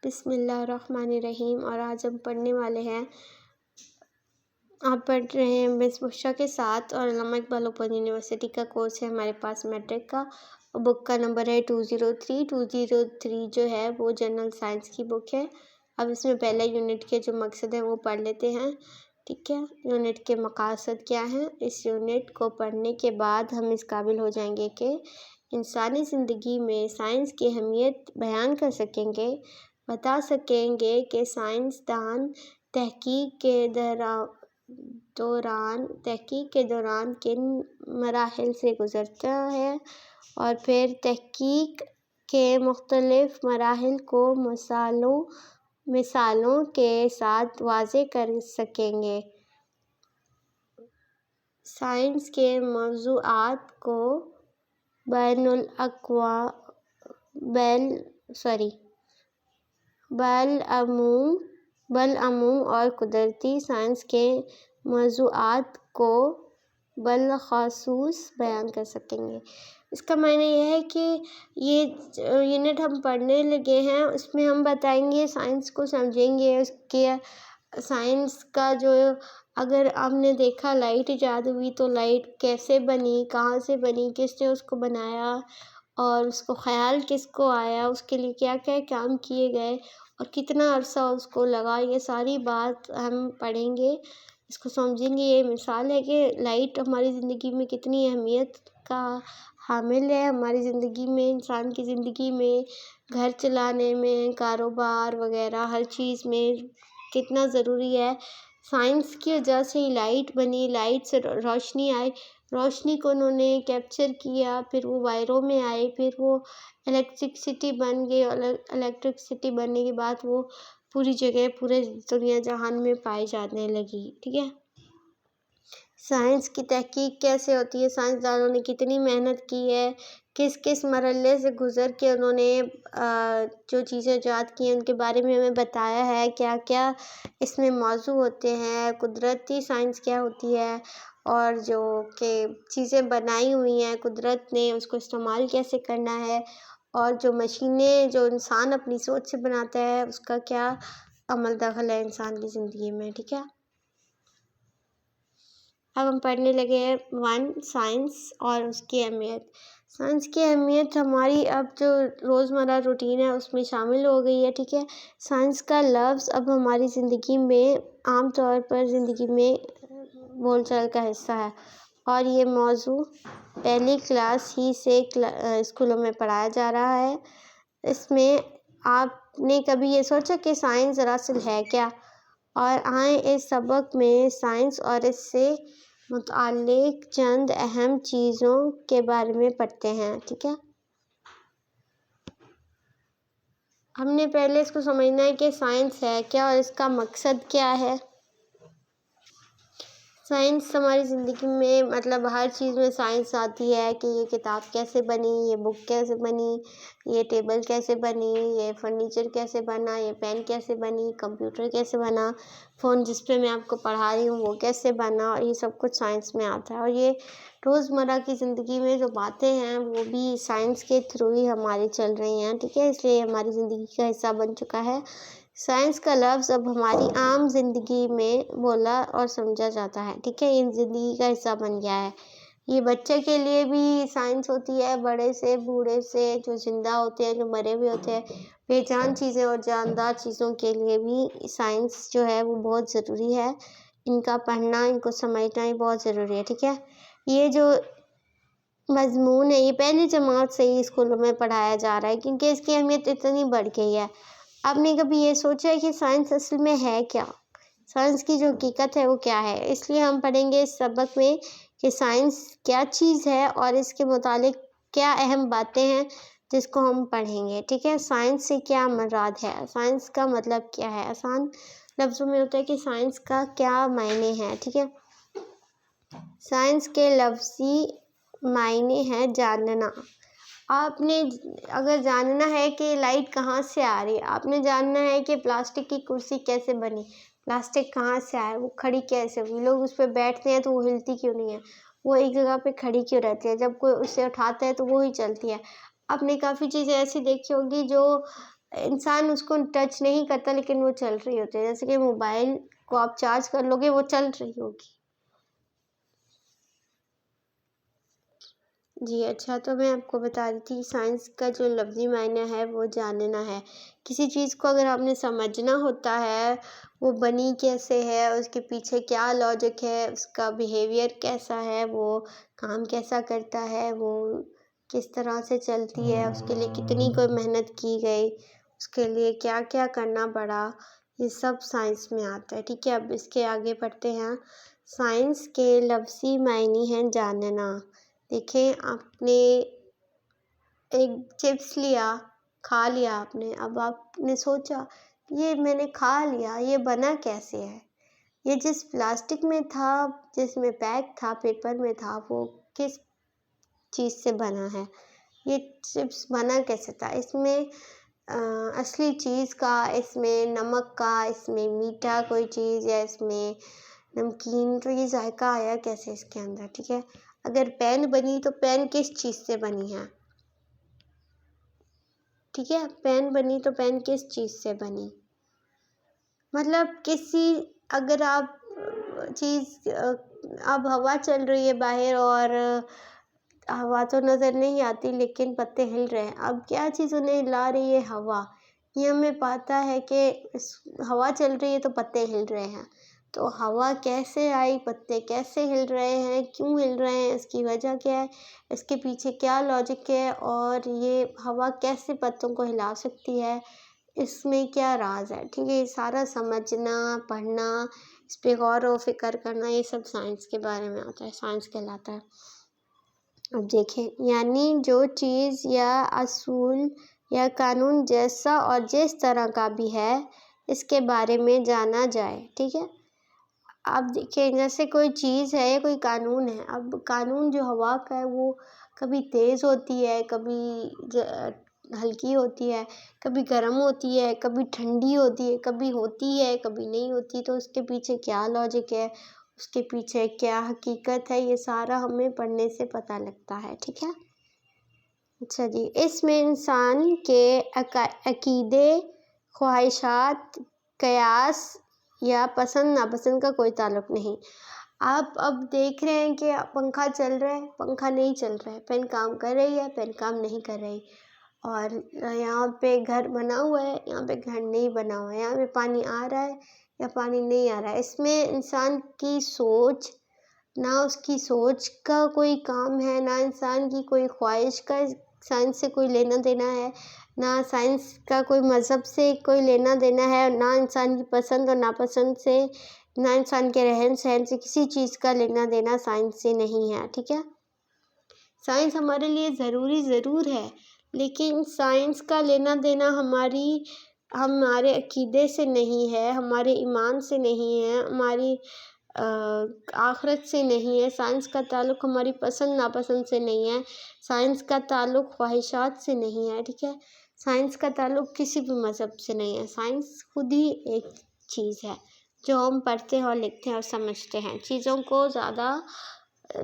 بسم اللہ الرحمن الرحیم۔ اور آج ہم پڑھنے والے ہیں، آپ پڑھ رہے ہیں مس بشریٰ کے ساتھ، اور علامہ اقبال اوپن یونیورسٹی کا کورس ہے ہمارے پاس میٹرک کا۔ بک کا نمبر ہے 203۔ 203 جو ہے وہ جنرل سائنس کی بک ہے۔ اب اس میں پہلے یونٹ کے جو مقصد ہیں وہ پڑھ لیتے ہیں، ٹھیک ہے۔ یونٹ کے مقاصد کیا ہیں؟ اس یونٹ کو پڑھنے کے بعد ہم اس قابل ہو جائیں گے کہ انسانی زندگی میں سائنس کی اہمیت بیان کر سکیں گے، بتا سکیں گے کہ سائنسدان تحقیق کے دوران کن مراحل سے گزرتا ہے، اور پھر تحقیق کے مختلف مراحل کو مثالوں کے ساتھ واضح کر سکیں گے۔ سائنس کے موضوعات کو بالعموم اور قدرتی سائنس کے موضوعات کو بالخصوص بیان کر سکیں گے۔ اس کا معنی یہ ہے کہ یہ یونٹ ہم پڑھنے لگے ہیں، اس میں ہم بتائیں گے، سائنس کو سمجھیں گے، اس کے سائنس کا جو اگر آپ نے دیکھا لائٹ ایجاد ہوئی تو لائٹ کیسے بنی، کہاں سے بنی، کس نے اس کو بنایا، اور اس کو خیال کس کو آیا، اس کے لیے کیا کیا کام کیے گئے، اور کتنا عرصہ اس کو لگا، یہ ساری بات ہم پڑھیں گے، اس کو سمجھیں گے۔ یہ مثال ہے کہ لائٹ ہماری زندگی میں کتنی اہمیت کا حامل ہے، ہماری زندگی میں، انسان کی زندگی میں، گھر چلانے میں، کاروبار وغیرہ ہر چیز میں کتنا ضروری ہے۔ سائنس کی وجہ سے ہی لائٹ بنی، لائٹ سے روشنی آئی، روشنی کو انہوں نے کیپچر کیا، پھر وہ وائروں میں آئی، پھر وہ الیکٹرکسٹی بن گئی، اور الیکٹرکسٹی بننے کے بعد وہ پوری جگہ، پورے دنیا جہان میں پائی جانے لگی، ٹھیک ہے۔ سائنس کی تحقیق کیسے ہوتی ہے، سائنسدانوں نے کتنی محنت کی ہے، کس کس مرحلے سے گزر کے انہوں نے جو چیزیں ایجاد کی ہیں ان کے بارے میں ہمیں بتایا ہے، کیا کیا اس میں موضوع ہوتے ہیں، قدرتی سائنس کیا ہوتی ہے، اور جو کہ چیزیں بنائی ہوئی ہیں قدرت نے، اس کو استعمال کیسے کرنا ہے، اور جو مشینیں جو انسان اپنی سوچ سے بناتا ہے اس کا کیا عمل دخل ہے انسان کی زندگی میں، ٹھیک ہے۔ اب ہم پڑھنے لگے ہیں 1 سائنس اور اس کی اہمیت۔ سائنس کی اہمیت ہماری اب جو روزمرہ روٹین ہے اس میں شامل ہو گئی ہے، ٹھیک ہے۔ سائنس کا لفظ اب ہماری زندگی میں عام طور پر زندگی میں بول چال کا حصہ ہے، اور یہ موضوع پہلی کلاس ہی سے اسکولوں میں پڑھایا جا رہا ہے۔ اس میں آپ نے کبھی یہ سوچا کہ سائنس دراصل ہے کیا؟ اور آئیں اس سبق میں سائنس اور اس سے متعلق چند اہم چیزوں کے بارے میں پڑھتے ہیں، ٹھیک ہے۔ ہم نے پہلے اس کو سمجھنا ہے کہ سائنس ہے کیا اور اس کا مقصد کیا ہے۔ سائنس ہماری زندگی میں مطلب ہر چیز میں سائنس آتی ہے کہ یہ کتاب کیسے بنی، یہ بک کیسے بنی، یہ ٹیبل کیسے بنی، یہ فرنیچر کیسے بنا، یہ پین کیسے بنی، کمپیوٹر کیسے بنا، فون جس پہ میں آپ کو پڑھا رہی ہوں وہ کیسے بنا، اور یہ سب کچھ سائنس میں آتا ہے۔ اور یہ روزمرہ کی زندگی میں جو باتیں ہیں وہ بھی سائنس کے تھرو ہی ہماری چل رہی ہیں، ٹھیک ہے، اس لیے ہماری زندگی کا حصہ بن چکا ہے۔ سائنس کا لفظ اب ہماری عام زندگی میں بولا اور سمجھا جاتا ہے، ٹھیک ہے، یہ زندگی کا حصہ بن گیا ہے۔ یہ بچے کے لیے بھی سائنس ہوتی ہے، بڑے سے بوڑھے سے، جو زندہ ہوتے ہیں، جو مرے ہوئے ہوتے ہیں، بے جان چیزیں اور جاندار چیزوں کے لیے بھی سائنس جو ہے وہ بہت ضروری ہے۔ ان کا پڑھنا، ان کو سمجھنا ہی بہت ضروری ہے، ٹھیک ہے۔ یہ جو مضمون ہے یہ پہلی جماعت سے ہی اسکولوں میں پڑھایا جا رہا ہے، کیونکہ اس کی اہمیت اتنی بڑھ گئی ہے۔ آپ نے کبھی یہ سوچا ہے کہ سائنس اصل میں ہے کیا؟ سائنس کی جو حقیقت ہے وہ کیا ہے؟ اس لیے ہم پڑھیں گے اس سبق میں کہ سائنس کیا چیز ہے اور اس کے متعلق کیا اہم باتیں ہیں جس کو ہم پڑھیں گے، ٹھیک ہے۔ سائنس سے کیا مراد ہے، سائنس کا مطلب کیا ہے، آسان لفظوں میں ہوتا ہے کہ سائنس کا کیا معنی ہے، ٹھیک ہے۔ سائنس کے لفظی معنی ہے جاننا۔ آپ نے اگر جاننا ہے کہ لائٹ کہاں سے آ رہی ہے، آپ نے جاننا ہے کہ پلاسٹک کی کرسی کیسے بنی، پلاسٹک کہاں سے آیا، وہ کھڑی کیسے ہوئی، لوگ اس پہ بیٹھتے ہیں تو وہ ہلتی کیوں نہیں ہے، وہ ایک جگہ پہ کھڑی کیوں رہتی ہے، جب کوئی اسے اٹھاتا ہے تو وہی چلتی ہے۔ آپ نے کافی چیزیں ایسی دیکھی ہوگی جو انسان اس کو ٹچ نہیں کرتا لیکن وہ چل رہی ہوتی ہے. جیسے کہ موبائل کو آپ چارج کر لو گے وہ چل رہی ہوگی. جی اچھا، تو میں آپ کو بتا رہی تھی سائنس کا جو لفظی معنی ہے وہ جاننا ہے. کسی چیز کو اگر آپ نے سمجھنا ہوتا ہے وہ بنی کیسے ہے، اس کے پیچھے کیا لاجک ہے، اس کا بیہیویئر کیسا ہے، وہ کام کیسا کرتا ہے، وہ کس طرح سے چلتی ہے، اس کے لیے کتنی کوئی محنت کی گئی، اس کے لیے کیا کیا کرنا پڑا، یہ سب سائنس میں آتا ہے. ٹھیک ہے، اب اس کے آگے پڑھتے ہیں. سائنس کے لفظی معنی ہیں جاننا. دیکھیں آپ نے ایک چپس لیا، کھا لیا آپ نے. اب آپ نے سوچا یہ میں نے کھا لیا، یہ بنا کیسے ہے، یہ جس پلاسٹک میں تھا، جس میں پیک تھا، پیپر میں تھا، وہ کس چیز سے بنا ہے، یہ چپس بنا کیسے تھا، اس میں اصلی چیز کا، اس میں نمک کا، اس میں میٹھا کوئی چیز یا اس میں نمکین، تو یہ ذائقہ آیا کیسے اس کے اندر. ٹھیک ہے، اگر پین بنی تو پین کس چیز سے بنی ہے. ٹھیک ہے، پین بنی تو پین کس چیز سے بنی، مطلب اگر آپ چیز، اب ہوا چل رہی ہے باہر اور ہوا تو نظر نہیں آتی لیکن پتے ہل رہے ہیں. اب کیا چیز انہیں ہلا رہی ہے، ہوا. یہ ہمیں پتہ ہے کہ ہوا چل رہی ہے تو پتے ہل رہے ہیں. تو ہوا کیسے آئی، پتے کیسے ہل رہے ہیں، کیوں ہل رہے ہیں، اس کی وجہ کیا ہے، اس کے پیچھے کیا لاجک ہے، اور یہ ہوا کیسے پتوں کو ہلا سکتی ہے، اس میں کیا راز ہے. ٹھیک ہے، یہ سارا سمجھنا، پڑھنا، اس پہ غور و فکر کرنا، یہ سب سائنس کے بارے میں آتا ہے، سائنس کہلاتا ہے. اب دیکھیں، یعنی جو چیز یا اصول یا قانون جیسا اور جس طرح کا بھی ہے اس کے بارے میں جانا جائے. ٹھیک ہے، اب دیکھیں جیسے کوئی چیز ہے یا کوئی قانون ہے. اب قانون جو ہوا کا ہے وہ کبھی تیز ہوتی ہے، کبھی ہلکی ہوتی ہے، کبھی گرم ہوتی ہے، کبھی ٹھنڈی ہوتی ہے، کبھی ہوتی ہے، کبھی نہیں ہوتی. تو اس کے پیچھے کیا لاجک ہے، اس کے پیچھے کیا حقیقت ہے، یہ سارا ہمیں پڑھنے سے پتہ لگتا ہے. ٹھیک ہے، اچھا جی. اس میں انسان کے عقیدے، خواہشات، قیاس یا پسند ناپسند کا کوئی تعلق نہیں. آپ اب دیکھ رہے ہیں کہ پنکھا چل رہا ہے، پنکھا نہیں چل رہا ہے، پین کام کر رہی ہے، پین کام نہیں کر رہی، اور یہاں پہ گھر بنا ہوا ہے، یہاں پہ گھر نہیں بنا ہوا ہے، یہاں پہ پانی آ رہا ہے یا پانی نہیں آ رہا ہے. اس میں انسان کی سوچ، نہ اس کی سوچ کا کوئی کام ہے، نہ انسان کی کوئی خواہش کا سائنس سے کوئی لینا دینا ہے، نہ سائنس کا کوئی مذہب سے کوئی لینا دینا ہے، نہ انسان کی پسند اور ناپسند سے، نہ انسان کے رہن سہن سے، کسی چیز کا لینا دینا سائنس سے نہیں ہے. ٹھیک ہے، سائنس ہمارے لیے ضروری ضرور ہے لیکن سائنس کا لینا دینا ہمارے عقیدے سے نہیں ہے، ہمارے ایمان سے نہیں ہے، ہماری آخرت سے نہیں ہے. سائنس کا تعلق ہماری پسند ناپسند سے نہیں ہے، سائنس کا تعلق خواہشات سے نہیں ہے. ٹھیک ہے، سائنس کا تعلق کسی بھی مذہب سے نہیں ہے. سائنس خود ہی ایک چیز ہے جو ہم پڑھتے ہیں اور لکھتے ہیں اور سمجھتے ہیں. چیزوں کو زیادہ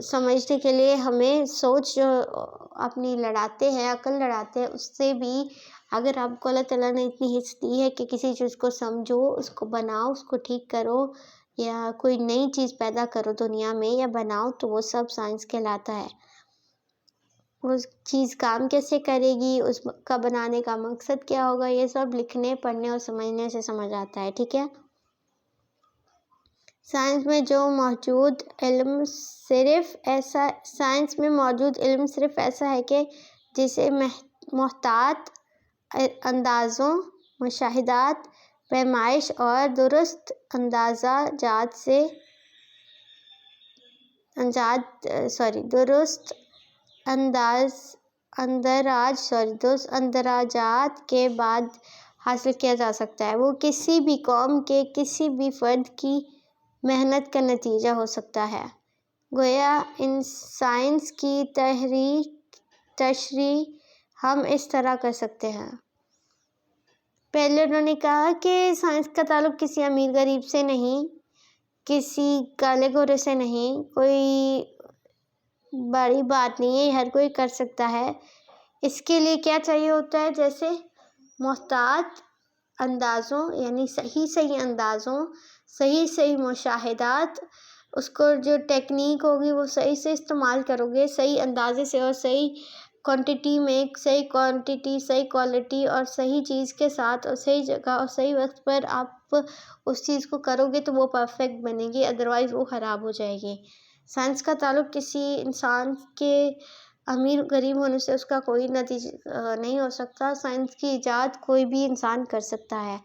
سمجھنے کے لیے ہمیں سوچ جو اپنی لڑاتے ہیں، عقل لڑاتے ہیں، اس سے بھی اگر آپ کو اللہ تعالیٰ نے اتنی حص دی ہے کہ کسی چیز کو سمجھو، اس کو بناؤ، اس کو ٹھیک کرو، یا کوئی نئی چیز پیدا کرو دنیا میں یا بناؤ، تو وہ سب سائنس کہلاتا ہے. وہ چیز کام کیسے کرے گی، اس کا بنانے کا مقصد کیا ہوگا، یہ سب لکھنے، پڑھنے اور سمجھنے سے سمجھ آتا ہے. ٹھیک ہے، سائنس میں موجود علم صرف ایسا ہے کہ جسے محتاط اندازوں، مشاہدات، پیمائش اور درست اندراجات کے بعد حاصل کیا جا سکتا ہے. وہ کسی بھی قوم کے کسی بھی فرد کی محنت کا نتیجہ ہو سکتا ہے. گویا ان سائنس کی تشریح ہم اس طرح کر سکتے ہیں. پہلے انہوں نے کہا کہ سائنس کا تعلق کسی امیر غریب سے نہیں، کسی کالے گورے سے نہیں، کوئی بڑی بات نہیں ہے، ہر کوئی کر سکتا ہے. اس کے لیے کیا چاہیے ہوتا ہے، جیسے محتاط اندازوں یعنی صحیح اندازوں، صحیح مشاہدات، اس کو جو ٹیکنیک ہوگی وہ صحیح سے استعمال کرو گے، صحیح اندازے سے اور صحیح کوانٹٹی میں، صحیح کوالٹی اور صحیح چیز کے ساتھ اور صحیح جگہ اور صحیح وقت پر آپ اس چیز کو کرو گے تو وہ پرفیکٹ بنے گی، ادروائز وہ خراب ہو جائے گی۔ سائنس کا تعلق کسی انسان کے امیر غریب ہونے سے اس کا کوئی نتیجہ نہیں ہو سکتا۔ سائنس کی ایجاد کوئی بھی انسان کر سکتا ہے۔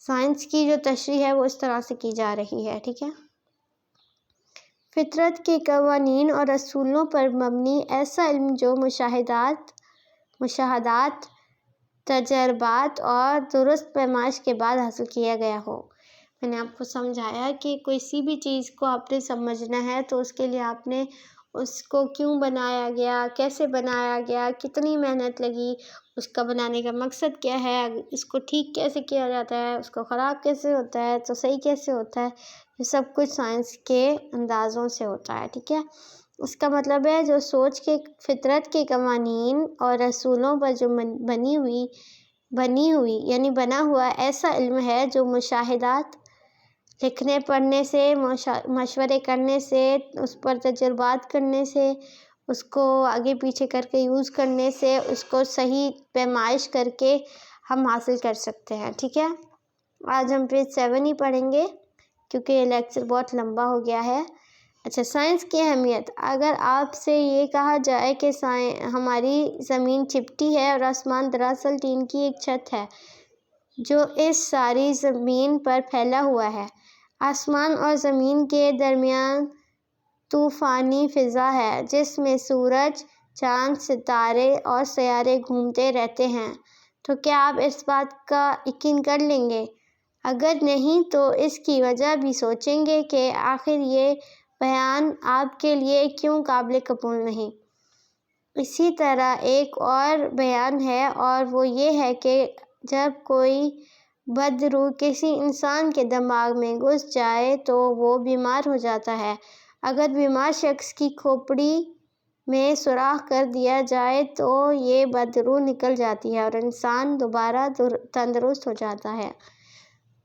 سائنس کی جو تشریح ہے وہ اس طرح سے کی جا رہی ہے، ٹھیک ہے۔ فطرت کے قوانین اور اصولوں پر مبنی ایسا علم جو مشاہدات، تجربات اور درست پیمائش کے بعد حاصل کیا گیا ہو۔ میں نے آپ کو سمجھایا کہ کسی بھی چیز کو آپ نے سمجھنا ہے تو اس کے لیے آپ نے اس کو کیوں بنایا گیا، کیسے بنایا گیا، کتنی محنت لگی، اس کا بنانے کا مقصد کیا ہے، اس کو ٹھیک کیسے کیا جاتا ہے، اس کو خراب کیسے ہوتا ہے تو صحیح کیسے ہوتا ہے، یہ سب کچھ سائنس کے اندازوں سے ہوتا ہے، ٹھیک ہے۔ اس کا مطلب ہے جو سوچ کے فطرت کے قوانین اور اصولوں پر جو بنی ہوئی یعنی بنا ہوا ایسا علم ہے جو مشاہدات، لکھنے پڑھنے سے، مشورے کرنے سے، اس پر تجربات کرنے سے، اس کو آگے پیچھے کر کے یوز کرنے سے، اس کو صحیح پیمائش کر کے ہم حاصل کر سکتے ہیں، ٹھیک ہے۔ آج ہم پیج 7 ہی پڑھیں گے کیونکہ یہ لیکچر بہت لمبا ہو گیا ہے۔ اچھا، سائنس کی اہمیت۔ اگر آپ سے یہ کہا جائے کہ ہماری زمین چپٹی ہے اور آسمان دراصل ٹین کی ایک چھت ہے جو اس ساری زمین پر پھیلا ہوا ہے، آسمان اور زمین کے درمیان طوفانی فضا ہے جس میں سورج، چاند، ستارے اور سیارے گھومتے رہتے ہیں، تو کیا آپ اس بات کا یقین کر لیں گے؟ اگر نہیں تو اس کی وجہ بھی سوچیں گے کہ آخر یہ بیان آپ کے لیے کیوں قابل قبول نہیں۔ اسی طرح ایک اور بیان ہے اور وہ یہ ہے کہ جب کوئی بد روح کسی انسان کے دماغ میں گھس جائے تو وہ بیمار ہو جاتا ہے۔ اگر بیمار شخص کی کھوپڑی میں سوراخ کر دیا جائے تو یہ بد روح نکل جاتی ہے اور انسان دوبارہ تندرست ہو جاتا ہے۔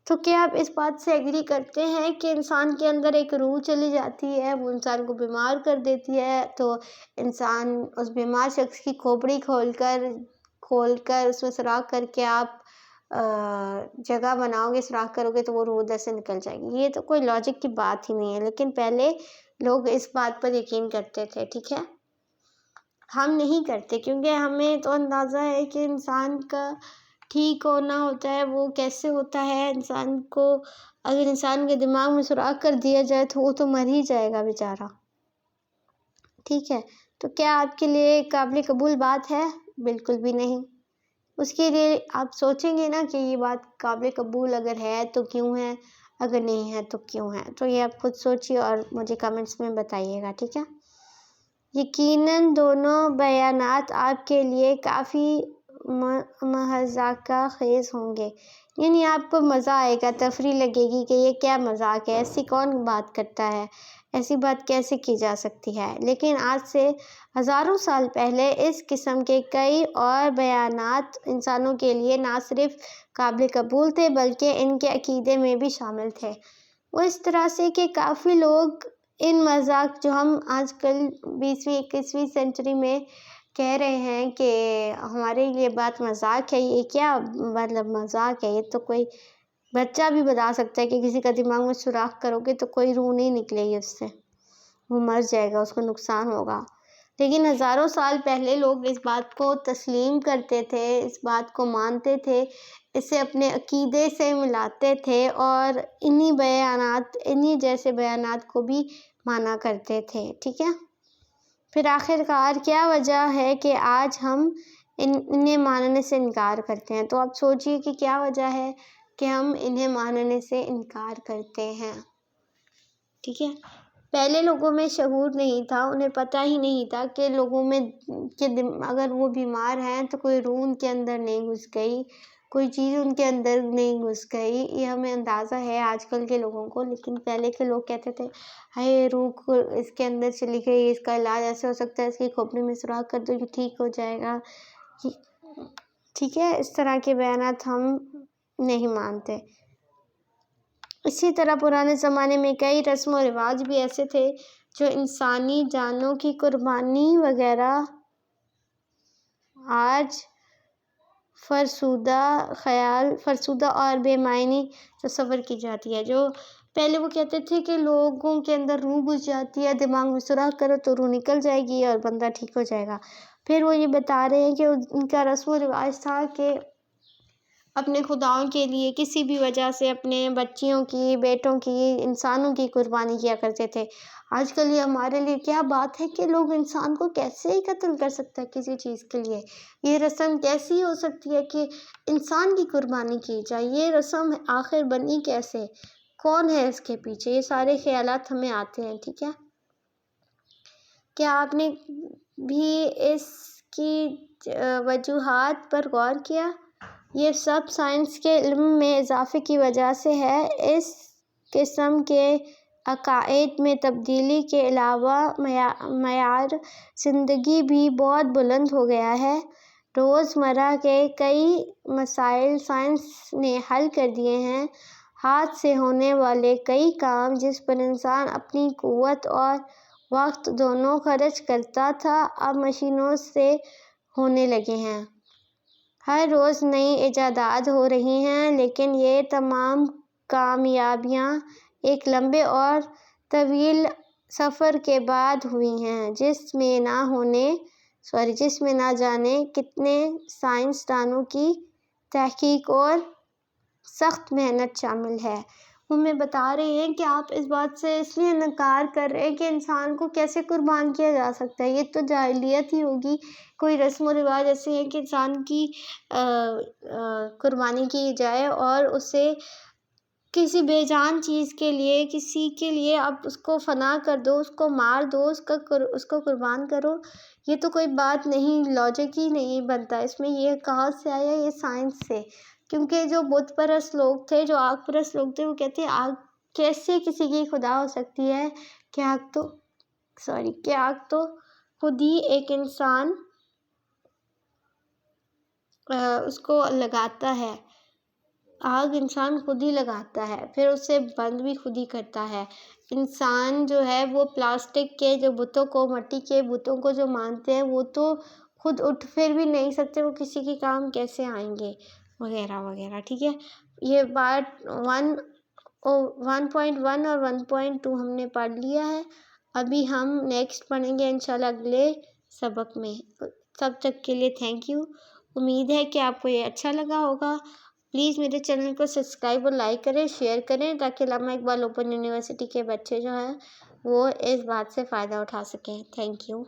تو کیا آپ اس بات سے ایگری کرتے ہیں کہ انسان کے اندر ایک روح چلی جاتی ہے، وہ انسان کو بیمار کر دیتی ہے، تو انسان اس بیمار شخص کی کھوپڑی کھول کر اس میں سوراخ کر کے آپ جگہ بناؤ گے، سوراخ کرو گے تو وہ روح ادھر سے نکل جائے گی؟ یہ تو کوئی لاجک کی بات ہی نہیں ہے، لیکن پہلے لوگ اس بات پر یقین کرتے تھے، ٹھیک ہے۔ ہم نہیں کرتے کیونکہ ہمیں تو اندازہ ہے کہ انسان کا ٹھیک ہونا ہوتا ہے، وہ کیسے ہوتا ہے۔ انسان کو اگر انسان کے دماغ میں سوراخ کر دیا جائے تو وہ تو مر ہی جائے گا بیچارہ، ٹھیک ہے۔ تو کیا آپ کے لیے قابل قبول بات ہے؟ بالکل بھی نہیں۔ اس کے لیے آپ سوچیں گے نا کہ یہ بات قابل قبول اگر ہے تو کیوں ہے، اگر نہیں ہے تو کیوں ہے۔ تو یہ آپ خود سوچیے اور مجھے کمنٹس میں بتائیے گا، ٹھیک ہے۔ یقیناً دونوں بیانات آپ کے لیے کافی مضحکہ خیز ہوں گے، یعنی آپ کو مزہ آئے گا، تفریح لگے گی کہ یہ کیا مذاق ہے، ایسی کون بات کرتا ہے، ایسی بات کیسے کی جا سکتی ہے۔ لیکن آج سے ہزاروں سال پہلے اس قسم کے کئی اور بیانات انسانوں کے لیے نہ صرف قابل قبول تھے بلکہ ان کے عقیدے میں بھی شامل تھے۔ وہ اس طرح سے کہ کافی لوگ ان مذاق جو ہم آج کل 20ویں 21ویں سینچری میں کہہ رہے ہیں کہ ہمارے لیے بات مذاق ہے، یہ کیا مطلب مذاق ہے، یہ تو کوئی بچہ بھی بتا سکتا ہے کہ کسی کا دماغ میں سوراخ کرو گے تو کوئی روح نہیں نکلے گی اس سے، وہ مر جائے گا، اس کو نقصان ہوگا۔ لیکن ہزاروں سال پہلے لوگ اس بات کو تسلیم کرتے تھے، اس بات کو مانتے تھے، اسے اپنے عقیدے سے ملاتے تھے اور انہی جیسے بیانات کو بھی مانا کرتے تھے، ٹھیک ہے۔ پھر آخرکار کیا وجہ ہے کہ آج ہم انہیں ماننے سے انکار کرتے ہیں؟ تو آپ سوچئے کہ کیا وجہ ہے کہ ہم انہیں ماننے سے انکار کرتے ہیں، ٹھیک ہے۔ پہلے لوگوں میں شعور نہیں تھا، انہیں پتہ ہی نہیں تھا کہ لوگوں میں اگر وہ بیمار ہیں تو کوئی روح ان کے اندر نہیں گھس گئی، کوئی چیز ان کے اندر نہیں گھس گئی۔ یہ ہمیں اندازہ ہے آج کل کے لوگوں کو، لیکن پہلے کے لوگ کہتے تھے ہائے روح کو اس کے اندر چلی گئی، اس کا علاج ایسے ہو سکتا ہے، اس کی کھوپڑی میں سوراخ کر دو یہ ٹھیک ہو جائے گا۔ ٹھیک ہے، اس طرح کے بیانات ہم نہیں مانتے۔ اسی طرح پرانے زمانے میں کئی رسم و رواج بھی ایسے تھے جو انسانی جانوں کی قربانی وغیرہ آج فرسودہ اور بے معنی تصور کی جاتی ہے۔ جو پہلے وہ کہتے تھے کہ لوگوں کے اندر روح گھس جاتی ہے، دماغ میں سوراخ کرو تو روح نکل جائے گی اور بندہ ٹھیک ہو جائے گا۔ پھر وہ یہ بتا رہے ہیں کہ ان کا رسم و رواج تھا کہ اپنے خداؤں کے لیے کسی بھی وجہ سے اپنے بچیوں کی، بیٹوں کی، انسانوں کی قربانی کیا کرتے تھے۔ آج کل یہ ہمارے لیے کیا بات ہے کہ لوگ انسان کو کیسے ہی قتل کر سکتا ہے کسی چیز کے لیے۔ یہ رسم کیسی ہو سکتی ہے کہ انسان کی قربانی کی جائے؟ یہ رسم آخر بنی کیسے؟ کون ہے اس کے پیچھے؟ یہ سارے خیالات ہمیں آتے ہیں، ٹھیک ہے۔ کیا آپ نے بھی اس کی وجوہات پر غور کیا؟ یہ سب سائنس کے علم میں اضافے کی وجہ سے ہے۔ اس قسم کے عقائد میں تبدیلی کے علاوہ معیار زندگی بھی بہت بلند ہو گیا ہے۔ روزمرہ کے کئی مسائل سائنس نے حل کر دیے ہیں۔ ہاتھ سے ہونے والے کئی کام جس پر انسان اپنی قوت اور وقت دونوں خرچ کرتا تھا، اب مشینوں سے ہونے لگے ہیں۔ ہر روز نئی ایجادات ہو رہی ہیں، لیکن یہ تمام کامیابیاں ایک لمبے اور طویل سفر کے بعد ہوئی ہیں، جس میں نہ جانے کتنے سائنسدانوں کی تحقیق اور سخت محنت شامل ہے۔ وہ ہمیں بتا رہے ہیں کہ آپ اس بات سے اس لیے انکار کر رہے ہیں کہ انسان کو کیسے قربان کیا جا سکتا ہے، یہ تو جاہلیت ہی ہوگی۔ کوئی رسم و رواج ایسے ہیں کہ انسان کی قربانی کی جائے اور اسے کسی بے جان چیز کے لیے، کسی کے لیے اب اس کو فنا کر دو، اس کو مار دو، اس کو قربان کرو، یہ تو کوئی بات نہیں، لاجک ہی نہیں بنتا اس میں۔ یہ کہاں سے آیا؟ یہ سائنس سے۔ کیونکہ جو بت پرست لوگ تھے، جو آگ پرست لوگ تھے، وہ کہتے ہیں آگ کیسے کسی کی خدا ہو سکتی ہے؟ کہ آگ تو خود ہی ایک انسان اس کو لگاتا ہے، آگ انسان خود ہی لگاتا ہے، پھر اسے بند بھی خود ہی کرتا ہے۔ انسان جو ہے وہ پلاسٹک کے جو بتوں کو، مٹی کے بتوں کو جو مانتے ہیں، وہ تو خود اٹھ پھر بھی نہیں سکتے، وہ کسی کے کام کیسے آئیں گے، وغیرہ وغیرہ، ٹھیک ہے۔ یہ پارٹ 1.1 اور 1.2 ہم نے پڑھ لیا ہے۔ ابھی ہم نیکسٹ پڑھیں گے انشاءاللہ اگلے سبق میں۔ تب تک کے لیے تھینک یو۔ امید ہے کہ آپ کو یہ اچھا لگا ہوگا۔ پلیز میرے چینل کو سبسکرائب اور لائک کریں، شیئر کریں، تاکہ علامہ اقبال اوپن یونیورسٹی کے بچے جو ہیں وہ اس بات سے فائدہ اٹھا سکیں۔ Thank you.